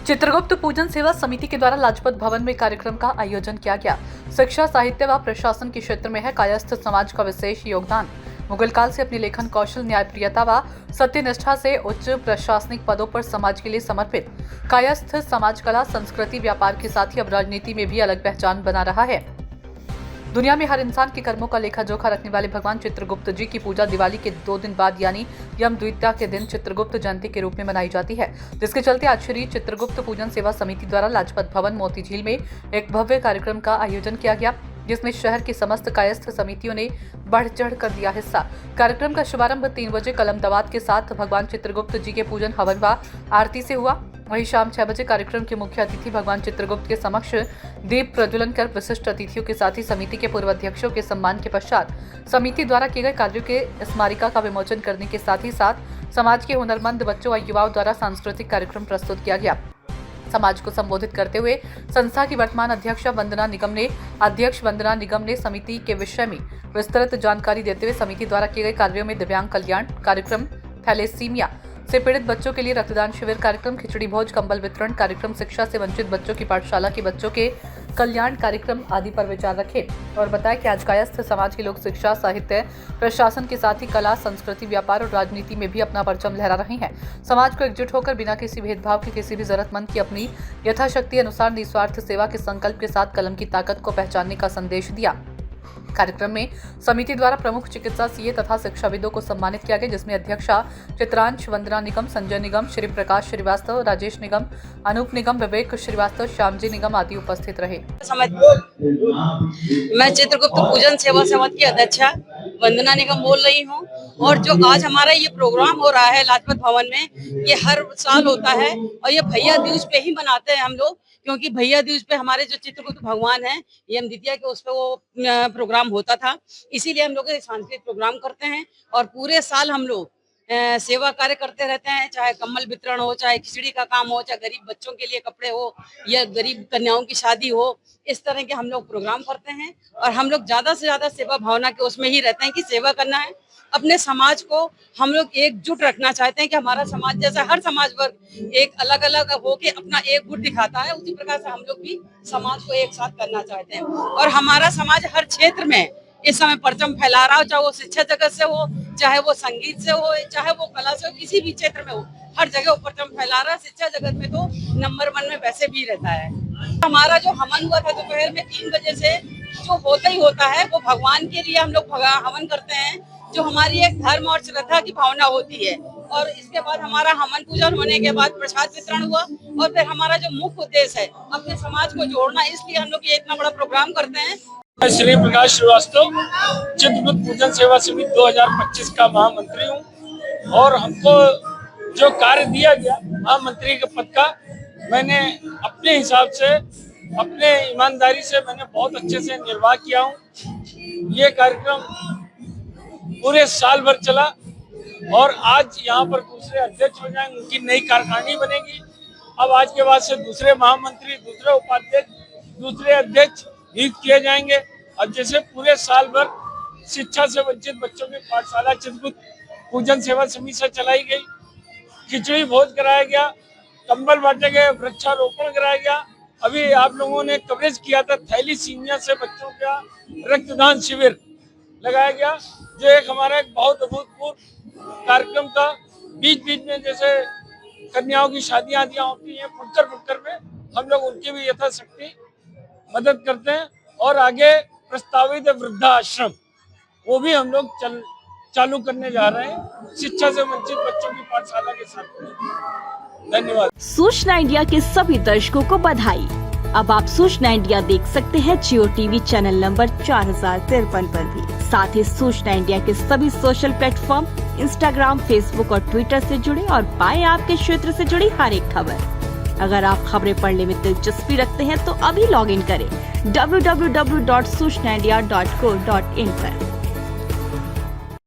चित्रगुप्त पूजन सेवा समिति के द्वारा लाजपत भवन में कार्यक्रम का आयोजन किया गया। शिक्षा, साहित्य व प्रशासन के क्षेत्र में है कायस्थ समाज का विशेष योगदान। मुगल काल से अपनी लेखन कौशल, न्यायप्रियता व सत्यनिष्ठा से उच्च प्रशासनिक पदों पर समाज के लिए समर्पित कायस्थ समाज कला, संस्कृति, व्यापार के साथ ही अब राजनीति में भी अलग पहचान बना रहा है। दुनिया में हर इंसान के कर्मों का लेखा जोखा रखने वाले भगवान चित्रगुप्त जी की पूजा दिवाली के 2 दिन बाद यानी यम द्वितीया के दिन चित्रगुप्त जयंती के रूप में मनाई जाती है, जिसके चलते आज श्री चित्रगुप्त पूजन सेवा समिति द्वारा लाजपत भवन मोतीझील में एक भव्य कार्यक्रम का आयोजन किया गया, जिसमें शहर की समस्त कायस्थ समितियों ने बढ़ चढ़ कर दिया हिस्सा। कार्यक्रम का शुभारंभ 3 बजे कलम दवात के साथ भगवान चित्रगुप्त जी के पूजन, हवन व आरती से हुआ। वहीं शाम 6 बजे कार्यक्रम के मुख्य अतिथि भगवान चित्रगुप्त के समक्ष दीप प्रज्वलन कर विशिष्ट अतिथियों के साथ ही समिति के पूर्व अध्यक्षों के सम्मान के पश्चात समिति द्वारा किए गए कार्यों के स्मारिका का विमोचन करने के साथ ही समाज के हुनरमंद बच्चों व युवाओं द्वारा सांस्कृतिक कार्यक्रम प्रस्तुत किया गया। समाज को संबोधित करते हुए संस्था की वर्तमान अध्यक्ष वंदना निगम ने समिति के विषय में विस्तृत जानकारी देते हुए समिति द्वारा किए गए कार्यों में दिव्यांग कल्याण कार्यक्रम, थैलेसीमिया से पीड़ित बच्चों के लिए रक्तदान शिविर कार्यक्रम, खिचड़ी भोज, कंबल वितरण कार्यक्रम, शिक्षा से वंचित बच्चों की पाठशाला के बच्चों के कल्याण कार्यक्रम आदि पर विचार रखे और बताया कि आज कायस्थ समाज के लोग शिक्षा, साहित्य, प्रशासन के साथ ही कला, संस्कृति, व्यापार और राजनीति में भी अपना परचम लहरा रहे हैं। समाज को एकजुट होकर बिना किसी भेदभाव के किसी भी जरूरतमंद की अपनी यथाशक्ति अनुसार निस्वार्थ सेवा के संकल्प के साथ कलम की ताकत को पहचानने का संदेश दिया। कार्यक्रम में समिति द्वारा प्रमुख चिकित्सा सीए तथा शिक्षाविदों को सम्मानित किया गया, जिसमें अध्यक्षा चित्रांश, वंदना निगम, संजय निगम, श्री प्रकाश श्रीवास्तव, राजेश निगम, अनूप निगम, विवेक श्रीवास्तव, श्यामजी निगम आदि उपस्थित रहे। मैं चित्रगुप्त पूजन सेवा समिति की अध्यक्षा वंदना निगम बोल रही हूँ और जो आज हमारा ये प्रोग्राम हो रहा है लाजपत भवन में, ये हर साल होता है और ये भैया दूज पे ही मनाते हैं हम लोग, क्योंकि भैया दूज पे हमारे जो चित्रगुप्त भगवान हैं यम द्वितीया के उस पे वो प्रोग्राम होता था, इसीलिए हम लोग सांस्कृतिक प्रोग्राम करते हैं और पूरे साल हम लोग सेवा कार्य करते रहते हैं, चाहे कम्बल वितरण हो, चाहे खिचड़ी का काम हो, चाहे गरीब बच्चों के लिए कपड़े हो या गरीब कन्याओं की शादी हो, इस तरह के हम लोग प्रोग्राम करते हैं और हम लोग ज्यादा से ज्यादा सेवा भावना के उसमें ही रहते हैं कि सेवा करना है। अपने समाज को हम लोग एकजुट रखना चाहते हैं कि हमारा समाज जैसा हर समाज वर्ग एक अलग अलग होके अपना एक गुट दिखाता है, उसी प्रकार से हम लोग भी समाज को एक साथ करना चाहते हैं और हमारा समाज हर क्षेत्र में इस समय परचम फैला रहा हो, चाहे वो शिक्षा जगत से हो, चाहे वो संगीत से हो, चाहे वो कला से हो, किसी भी क्षेत्र में हो, हर जगह वो परचम फैला रहा है। शिक्षा जगत में तो नंबर 1 में वैसे भी रहता है। हमारा जो हवन हुआ था दोपहर में 3 बजे से जो होता ही होता है, वो भगवान के लिए हम लोग हवन करते हैं, जो हमारी एक धर्म और श्रद्धा की भावना होती है। और इसके बाद हमारा हवन पूजन होने के बाद प्रसाद वितरण हुआ और फिर हमारा जो मुख्य उद्देश्य है अपने समाज को जोड़ना, इसलिए हम लोग ये इतना बड़ा प्रोग्राम करते हैं। श्री प्रकाश श्रीवास्तव चित्रगुप्त पूजन सेवा समिति 2025 का महामंत्री हूँ और हमको जो कार्य दिया गया महामंत्री के पद का, मैंने अपने हिसाब से, अपने ईमानदारी से मैंने बहुत अच्छे से निर्वाह किया हूँ। ये कार्यक्रम पूरे साल भर चला और आज यहाँ पर दूसरे अध्यक्ष हो जाएंगे, उनकी नई कार्यकारिणी बनेगी। अब आज के बाद से दूसरे महामंत्री, दूसरे उपाध्यक्ष, दूसरे अध्यक्ष नियुक्त किए जाएंगे और जैसे पूरे साल भर शिक्षा से वंचित बच्चों की पाठशाला चित्रगुप्त पूजन सेवा समिति से चलाई गई, खिचड़ी भोज कराया गया, कंबल बांटे गए, वृक्षारोपण कराया गया। अभी आप लोगों ने कवरेज किया था थैलीसीमिया से बच्चों का रक्तदान शिविर लगाया गया, जो एक हमारा एक बहुत अभूतपूर्व कार्यक्रम था। बीच बीच में जैसे कन्याओं की शादियां आदियां होती हैं, फुटकर में हम लोग उनकी भी यथाशक्ति मदद करते हैं और आगे प्रस्तावित वृद्धाश्रम वो भी हम लोग चालू करने जा रहे हैं शिक्षा से वंचित बच्चों की पाठशाला के साथ। धन्यवाद। सूचना इंडिया के सभी दर्शकों को बधाई। अब आप सूचना इंडिया देख सकते हैं जियो टीवी चैनल नंबर 4053 पर भी। साथ ही सूचना इंडिया के सभी सोशल प्लेटफॉर्म इंस्टाग्राम, फेसबुक और ट्विटर से जुड़े और पाएं आपके क्षेत्र से जुड़ी हर एक खबर। अगर आप खबरें पढ़ने में दिलचस्पी रखते हैं तो अभी लॉग इन करें www.सूचनाindia.co.in पर।